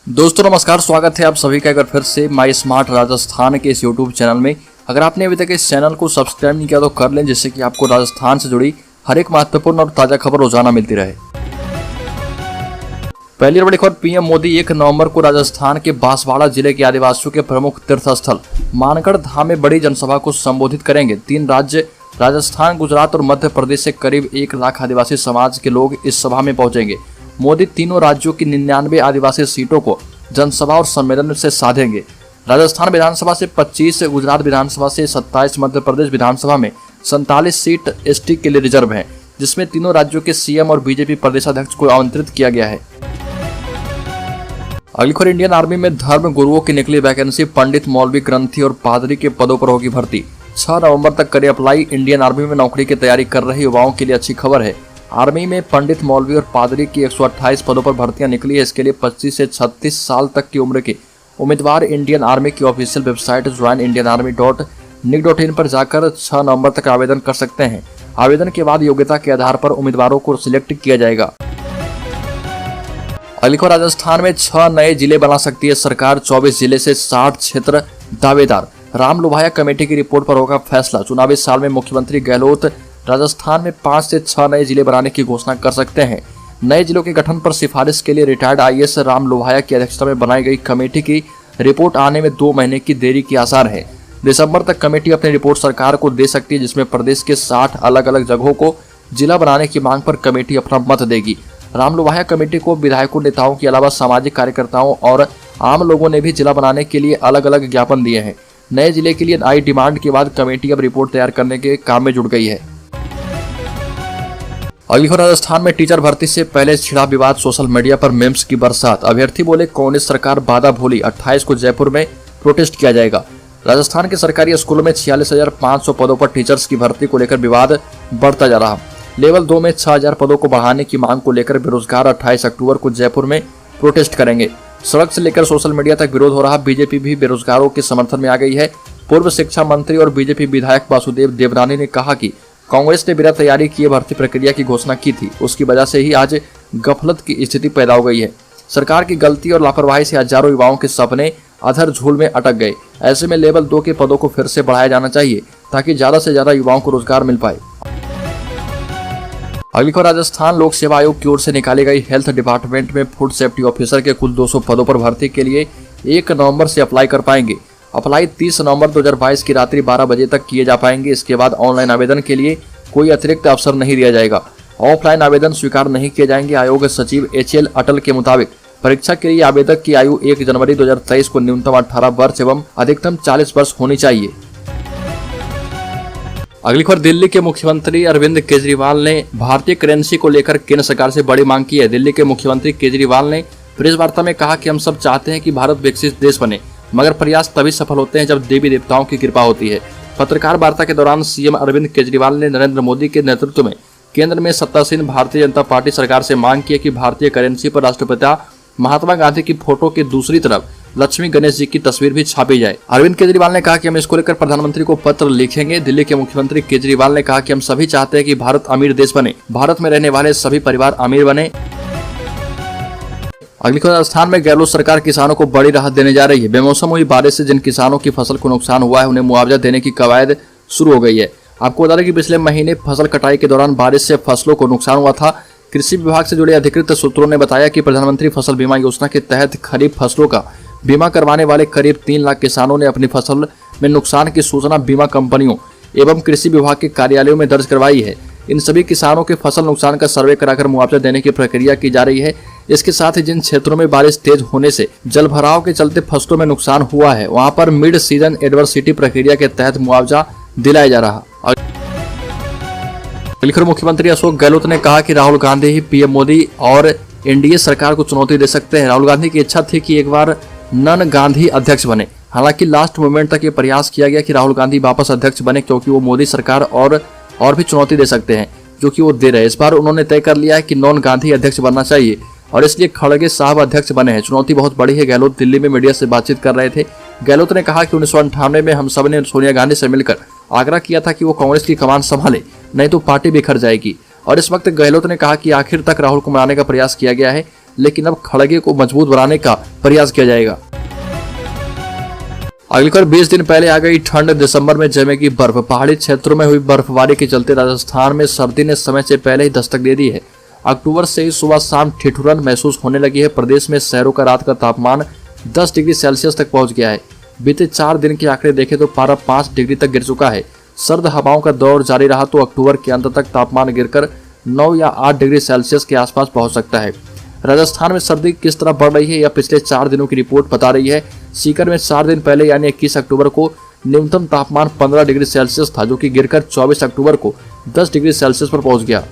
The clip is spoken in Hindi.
दोस्तों नमस्कार, स्वागत है आप सभी का एक बार फिर से माई स्मार्ट राजस्थान के इस यूट्यूब चैनल में। अगर आपने अभी तक इस चैनल को सब्सक्राइब नहीं किया तो कर लें, जिससे कि आपको राजस्थान से जुड़ी हर एक महत्वपूर्ण और ताज़ा खबर रोजाना मिलती रहे। पहली बड़ी खबर, पीएम मोदी 1 नवंबर को राजस्थान के बांसवाड़ा जिले के आदिवासियों के प्रमुख तीर्थ स्थल मानगढ़ धाम में बड़ी जनसभा को संबोधित करेंगे। 3 राज्य राजस्थान, गुजरात और मध्य प्रदेश से करीब 1 लाख आदिवासी समाज के लोग इस सभा में पहुंचेंगे। मोदी तीनों राज्यों की 99 आदिवासी सीटों को जनसभा और सम्मेलन से साधेंगे। राजस्थान विधानसभा से 25, गुजरात विधानसभा से 27, मध्य प्रदेश विधानसभा में 47 सीट एसटी के लिए रिजर्व हैं, जिसमें तीनों राज्यों के सीएम और बीजेपी प्रदेशाध्यक्ष को आमंत्रित किया गया है। अगली खबर, इंडियन आर्मी में धर्म गुरुओं की निकली वैकेंसी, पंडित, मौलवी, ग्रंथी और पादरी के पदों पर होगी भर्ती। 6 नवंबर तक करें अप्लाई। इंडियन आर्मी में नौकरी की तैयारी कर रहे युवाओं के लिए अच्छी खबर है। आर्मी में पंडित, मौलवी और पादरी की 128 पदों पर भर्तियां निकली है। इसके लिए 25 से 36 साल तक की उम्र के उम्मीदवार इंडियन आर्मी की ऑफिशियल वेबसाइट joinindianarmy.nic.in पर जाकर 6 नवंबर तक आवेदन कर सकते हैं। आवेदन के बाद योग्यता के आधार पर उम्मीदवारों को सिलेक्ट किया जाएगा। अगली खबर, राजस्थान में 6 नए जिले बना सकती है सरकार, 24 जिले से 60 क्षेत्र दावेदार। राम लोभाया कमेटी की रिपोर्ट पर होगा फैसला। चुनावी साल में मुख्यमंत्री गहलोत राजस्थान में 5 से 6 नए जिले बनाने की घोषणा कर सकते हैं। नए जिलों के गठन पर सिफारिश के लिए रिटायर्ड आईएएस राम लोभाया की अध्यक्षता में बनाई गई कमेटी की रिपोर्ट आने में 2 महीने की देरी के आसार है। दिसंबर तक कमेटी अपनी रिपोर्ट सरकार को दे सकती है, जिसमें प्रदेश के 60 अलग अलग जगहों को जिला बनाने की मांग पर कमेटी अपना मत देगी। राम लोभाया कमेटी को विधायकों, नेताओं के अलावा सामाजिक कार्यकर्ताओं और आम लोगों ने भी जिला बनाने के लिए अलग अलग ज्ञापन दिए हैं। नए जिले के लिए आई डिमांड के बाद कमेटी अब रिपोर्ट तैयार करने के काम में जुट गई है। अगली खबर, राजस्थान में टीचर भर्ती से पहले छिड़ा विवाद, सोशल मीडिया पर मेम्स की बरसात। अभ्यर्थी बोले कांग्रेस सरकार वादा भूली। 28 को जयपुर में प्रोटेस्ट किया जाएगा। राजस्थान के सरकारी स्कूलों में 46,500 पदों पर टीचर्स की भर्ती को लेकर विवाद बढ़ता जा रहा। लेवल 2 में 6,000 पदों को बढ़ाने की मांग को लेकर बेरोजगार 28 अक्टूबर को जयपुर में प्रोटेस्ट करेंगे। सड़क से लेकर सोशल मीडिया तक विरोध हो रहा। बीजेपी भी बेरोजगारों के समर्थन में आ गई है। पूर्व शिक्षा मंत्री और बीजेपी विधायक वासुदेव देवनानी ने कहा कि कांग्रेस ने बिना तैयारी किए भर्ती प्रक्रिया की घोषणा की थी, उसकी वजह से ही आज गफलत की स्थिति पैदा हो गई है। सरकार की गलती और लापरवाही से हजारों युवाओं के सपने अधर झूल में अटक गए। ऐसे में लेवल 2 के पदों को फिर से बढ़ाया जाना चाहिए, ताकि ज्यादा से ज्यादा युवाओं को रोजगार मिल पाए। अगली खबर, राजस्थान लोक सेवा आयोग की ओर से निकाली गई हेल्थ डिपार्टमेंट में फूड सेफ्टी ऑफिसर के कुल 200 पदों पर भर्ती के लिए 1 नवंबर से अप्लाई कर पाएंगे। अप्लाई 30 नवंबर 2022 की रात्रि 12 बजे तक किए जा पाएंगे। इसके बाद ऑनलाइन आवेदन के लिए कोई अतिरिक्त अवसर नहीं दिया जाएगा। ऑफलाइन आवेदन स्वीकार नहीं किए जाएंगे। आयोग सचिव HL अटल के मुताबिक परीक्षा के लिए आवेदक की आयु 1 जनवरी 2023 को न्यूनतम 18 वर्ष एवं अधिकतम 40 वर्ष होनी चाहिए। अगली खबर, दिल्ली के मुख्यमंत्री अरविंद केजरीवाल ने भारतीय करेंसी को लेकर केंद्र सरकार से बड़ी मांग की है। दिल्ली के मुख्यमंत्री केजरीवाल ने प्रेस वार्ता में कहा कि हम सब चाहते हैं कि भारत विकसित देश बने, मगर प्रयास तभी सफल होते हैं जब देवी देवताओं की कृपा होती है। पत्रकार वार्ता के दौरान सीएम अरविंद केजरीवाल ने नरेंद्र मोदी के नेतृत्व में केंद्र में सत्तासीन भारतीय जनता पार्टी सरकार से मांग की है कि भारतीय करेंसी पर राष्ट्रपिता महात्मा गांधी की फोटो के दूसरी तरफ लक्ष्मी गणेश जी की तस्वीर भी छापी जाए। अरविंद केजरीवाल ने कहा कि हम इसको लेकर प्रधानमंत्री को पत्र लिखेंगे। दिल्ली के मुख्यमंत्री केजरीवाल ने कहा कि हम सभी चाहते हैं कि भारत अमीर देश बने, भारत में रहने वाले सभी परिवार अमीर बने। अगली खबर, राजस्थान में गहलोत सरकार किसानों को बड़ी राहत देने जा रही है। बेमौसम हुई बारिश से जिन किसानों की फसल को नुकसान हुआ है, उन्हें मुआवजा देने की कवायद शुरू हो गई है। आपको बता दें कि पिछले महीने फसल कटाई के दौरान बारिश से फसलों को नुकसान हुआ था। कृषि विभाग से जुड़े अधिकृत सूत्रों ने बताया कि प्रधानमंत्री फसल बीमा योजना के तहत खरीफ फसलों का बीमा करवाने वाले करीब 3 लाख किसानों ने अपनी फसल में नुकसान की सूचना बीमा कंपनियों एवं कृषि विभाग के कार्यालयों में दर्ज करवाई है। इन सभी किसानों के फसल नुकसान का सर्वे कराकर मुआवजा देने की प्रक्रिया की जा रही है। इसके साथ ही जिन क्षेत्रों में बारिश तेज होने से जलभराव के चलते फसलों में नुकसान हुआ है, वहां पर मिड सीजन एडवर्सिटी प्रक्रिया के तहत मुआवजा दिलाया जा रहा। मुख्यमंत्री अशोक गहलोत ने कहा कि राहुल गांधी ही पीएम मोदी और एनडीए सरकार को चुनौती दे सकते हैं। राहुल गांधी की इच्छा थी कि एक बार नन गांधी अध्यक्ष बने। हालांकि लास्ट मोमेंट तक ये प्रयास किया गया कि राहुल गांधी वापस अध्यक्ष बने, क्योंकि वो मोदी सरकार और भी चुनौती दे सकते हैं, जो कि वो दे रहे हैं। इस बार उन्होंने तय कर लिया है कि नॉन गांधी अध्यक्ष बनना चाहिए और इसलिए खड़गे साहब अध्यक्ष बने हैं। चुनौती बहुत बड़ी है। गहलोत दिल्ली में मीडिया से बातचीत कर रहे थे। गहलोत ने कहा कि 1998 में हम सब ने सोनिया गांधी से मिलकर आग्रह किया था कि वो कांग्रेस की कमान संभाले, नहीं तो पार्टी बिखर जाएगी। और इस वक्त गहलोत ने कहा कि आखिर तक राहुल को मनाने का प्रयास किया गया है। लेकिन अब खड़गे को मजबूत बनाने का प्रयास किया जाएगा। अगली खबर 20 दिन पहले आ गई ठंड, दिसंबर में जमेगी बर्फ। पहाड़ी क्षेत्रों में हुई बर्फबारी के चलते राजस्थान में सर्दी ने समय से पहले ही दस्तक दे दी है। अक्टूबर से ही सुबह शाम ठिठुरन महसूस होने लगी है। प्रदेश में शहरों का रात का तापमान 10 डिग्री सेल्सियस तक पहुंच गया है। बीते 4 दिन के आंकड़े देखें तो पारा 5 डिग्री तक गिर चुका है। सर्द हवाओं का दौर जारी रहा तो अक्टूबर के अंत तक तापमान गिरकर 9 या 8 डिग्री सेल्सियस के आसपास पहुंच सकता है। राजस्थान में सर्दी किस तरह बढ़ रही है यह पिछले 4 दिनों की रिपोर्ट बता रही है। सीकर में 4 दिन पहले यानी 21 अक्टूबर को न्यूनतम तापमान 15 डिग्री सेल्सियस था, जो कि गिरकर 24 अक्टूबर को 10 डिग्री सेल्सियस पर पहुंच गया।